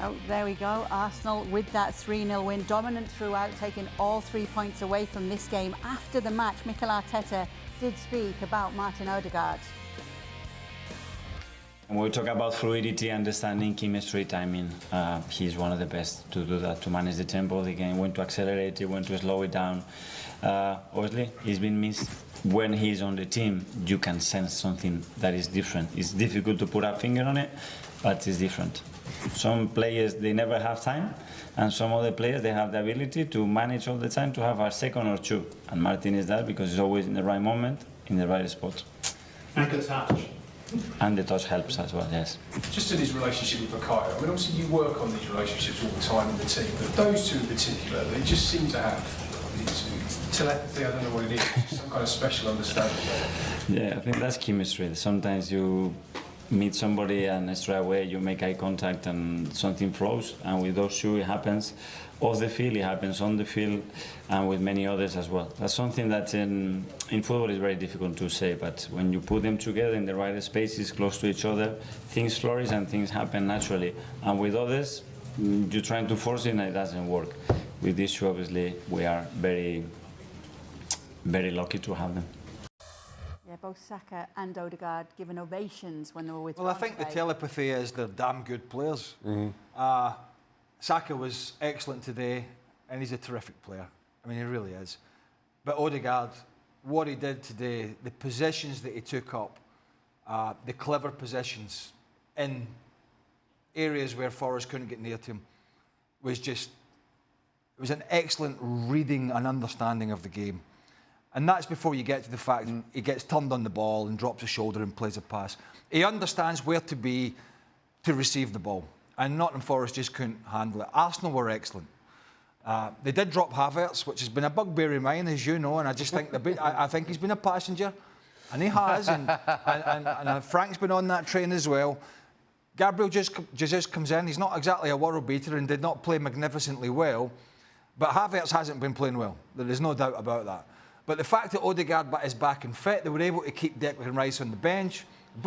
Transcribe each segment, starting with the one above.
So there we go. Arsenal with that 3-0 win, dominant throughout, taking all 3 points away from this game. After the match, Mikel Arteta did speak about Martin Odegaard. When we talk about fluidity, understanding, chemistry, timing, he's one of the best to do that, to manage the tempo of the game, when to accelerate it, when to slow it down. Obviously, he's been missed. When he's on the team, you can sense something that is different. It's difficult to put a finger on it, but it's different. Some players, they never have time, and some other players, they have the ability to manage all the time to have a second or two. And Martin is that because he's always in the right moment, in the right spot. And the touch. And the touch helps as well, yes. Just in his relationship with Bukayo, I mean, obviously you work on these relationships all the time in the team, but those two in particular, they just seem to have telepathy, I don't know what it is, some kind of special understanding. Yeah, I think that's chemistry. Sometimes you meet somebody and straight away you make eye contact and something flows, and with those two it happens off the field, it happens on the field, and with many others as well. That's something that in football is very difficult to say, but when you put them together in the right spaces, close to each other, things flourish and things happen naturally. And with others, you're trying to force it and it doesn't work. With these two, obviously, we are very, very lucky to have them. Yeah, both Shaka and Odegaard given ovations when they were with Well, I think the telepathy is they're damn good players. Shaka was excellent today, and he's a terrific player. I mean, he really is. But Odegaard, what he did today, the positions that he took up, the clever positions in areas where Forest couldn't get near to him, was just, it was an excellent reading and understanding of the game. And that's before you get to the fact he gets turned on the ball and drops a shoulder and plays a pass. He understands where to be to receive the ball. And Nottingham Forest just couldn't handle it. Arsenal were excellent. They did drop Havertz, which has been a bugbear of mine, as you know, and I just think I think he's been a passenger, and he has, and Frank's been on that train as well. Gabriel Jesus comes in. He's not exactly a world beater and did not play magnificently well, but Havertz hasn't been playing well. There is no doubt about that. But the fact that Odegaard is back and fit, they were able to keep Declan Rice on the bench.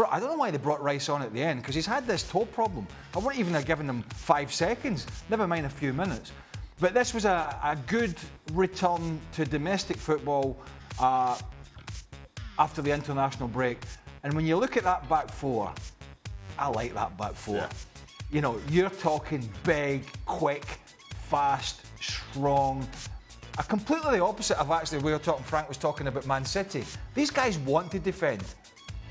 I don't know why they brought Rice on at the end, because he's had this toe problem. I wouldn't even have given him 5 seconds, never mind a few minutes. But this was a good return to domestic football after the international break. And when you look at that back four, I like that back four. Yeah. You know, you're talking big, quick, fast, strong. Completely the opposite of actually Frank was talking about Man City. These guys want to defend.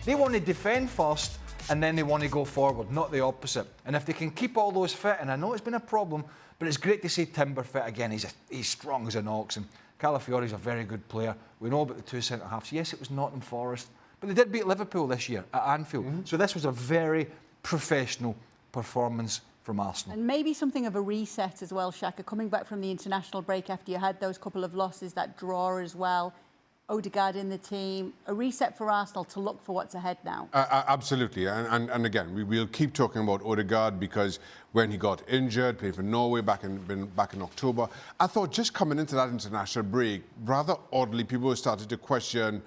They want to defend first, and then they want to go forward, not the opposite. And if they can keep all those fit, and I know it's been a problem, but it's great to see Timber fit again. He's strong as an ox, and Calafiore's a very good player. We know about the two centre-halves. Yes, it was Nottingham Forest, but they did beat Liverpool this year at Anfield. So this was a very professional performance from Arsenal. And maybe something of a reset as well, Shaka, coming back from the international break after you had those couple of losses, that draw as well. Odegaard in the team, a reset for Arsenal to look for what's ahead now. Absolutely, and again, we'll keep talking about Odegaard because when he got injured, played for Norway back in October, I thought just coming into that international break, rather oddly, people started to question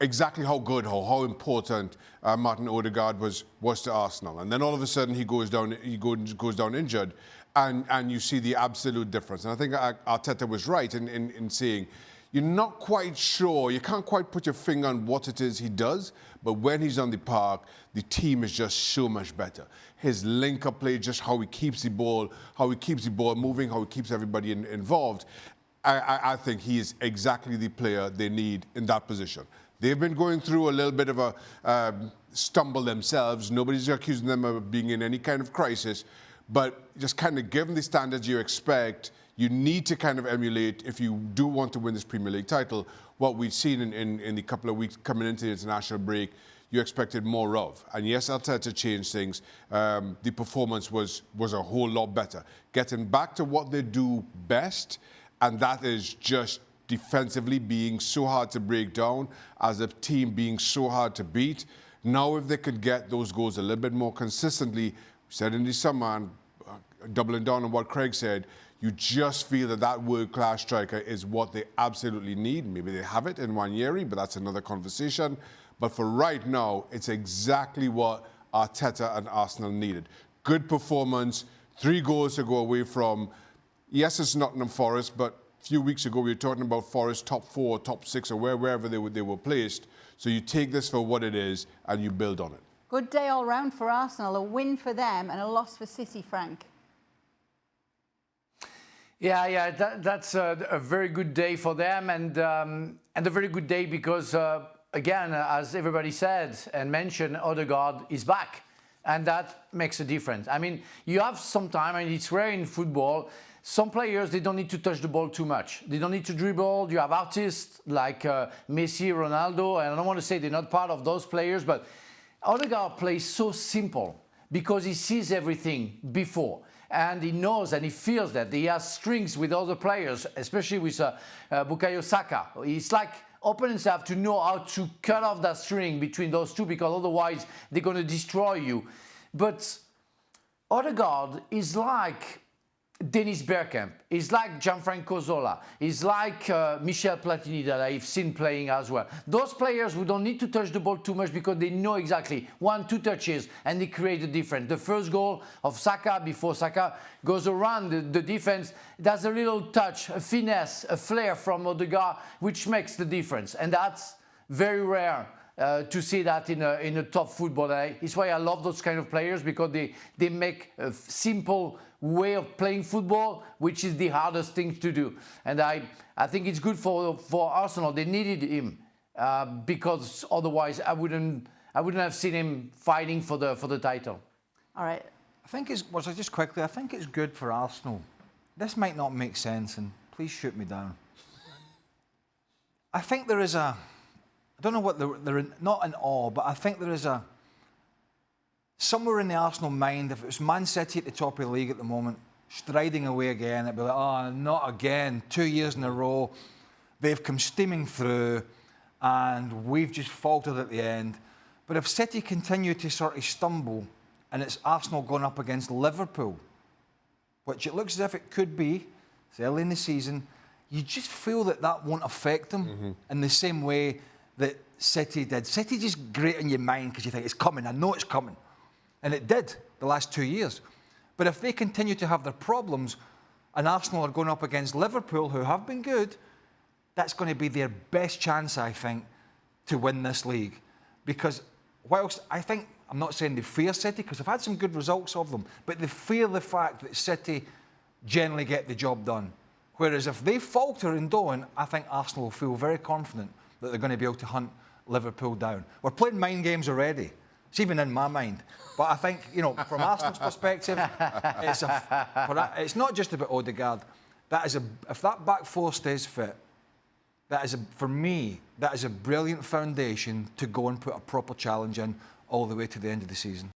exactly how good, how important Martin Odegaard was to Arsenal, and then all of a sudden he goes down injured, and you see the absolute difference. And I think Arteta was right in saying, you're not quite sure, you can't quite put your finger on what it is he does, but when he's on the park, the team is just so much better. His link-up play, just how he keeps the ball moving, how he keeps everybody involved. I think he is exactly the player they need in that position. They've been going through a little bit of a stumble themselves. Nobody's accusing them of being in any kind of crisis, but just kind of given the standards you expect, you need to kind of emulate, if you do want to win this Premier League title, what we've seen in the couple of weeks coming into the international break, you expected more of. And yes, Arteta changed things. The performance was a whole lot better. Getting back to what they do best, and that is just defensively being so hard to break down, as a team being so hard to beat. Now if they could get those goals a little bit more consistently, we said in the summer, and doubling down on what Craig said, you just feel that world-class striker is what they absolutely need. Maybe they have it in Nwaneri, but that's another conversation. But for right now, it's exactly what Arteta and Arsenal needed. Good performance 3 goals to go away from, yes, it's Nottingham Forest, but a few weeks ago we were talking about Forest top 4, top 6, or wherever they were placed. So you take this for what it is and you build on it. Good day all round for Arsenal. A win for them and a loss for City, Frank. Yeah, that's a very good day for them, and a very good day because, again, as everybody said and mentioned, Odegaard is back, and that makes a difference. I mean, you have some time, and it's rare in football. Some players, they don't need to touch the ball too much. They don't need to dribble. You have artists like Messi, Ronaldo, and I don't want to say they're not part of those players, but Odegaard plays so simple because he sees everything before. And he knows and he feels that he has strings with other players, especially with Bukayo Saka. It's like opponents have to know how to cut off that string between those two because otherwise they're going to destroy you. But Odegaard is like Dennis Bergkamp, he's like Gianfranco Zola, he's like Michel Platini that I've seen playing as well. Those players who don't need to touch the ball too much because they know exactly 1-2 touches and they create a difference. The first goal of Shaka, before Shaka goes around the defense, there's a little touch, a finesse, a flair from Odegaard which makes the difference, and that's very rare. To see that in a top football. It's why I love those kind of players, because they make a simple way of playing football, which is the hardest thing to do. And I think it's good for Arsenal. They needed him because otherwise I wouldn't have seen him fighting for the title. All right. I think it's good for Arsenal. This might not make sense, and please shoot me down. I think there is I don't know what they're not in awe, but I think there is somewhere in the Arsenal mind, if it was Man City at the top of the league at the moment, striding away again, it'd be like, oh, not again, 2 years in a row. They've come steaming through and we've just faltered at the end. But if City continue to sort of stumble and it's Arsenal going up against Liverpool, which it looks as if it could be, it's early in the season, you just feel that won't affect them in the same way that City did. City just great in your mind because you think it's coming. I know it's coming. And it did the last 2 years. But if they continue to have their problems and Arsenal are going up against Liverpool, who have been good, that's going to be their best chance, I think, to win this league. Because whilst I think, I'm not saying they fear City, because they've had some good results of them, but they fear the fact that City generally get the job done. Whereas if they falter in don't, I think Arsenal will feel very confident that they're going to be able to hunt Liverpool down. We're playing mind games already. It's even in my mind. But I think, from Arsenal's perspective, it's not just about Odegaard. If that back four stays fit, for me, that is a brilliant foundation to go and put a proper challenge in all the way to the end of the season.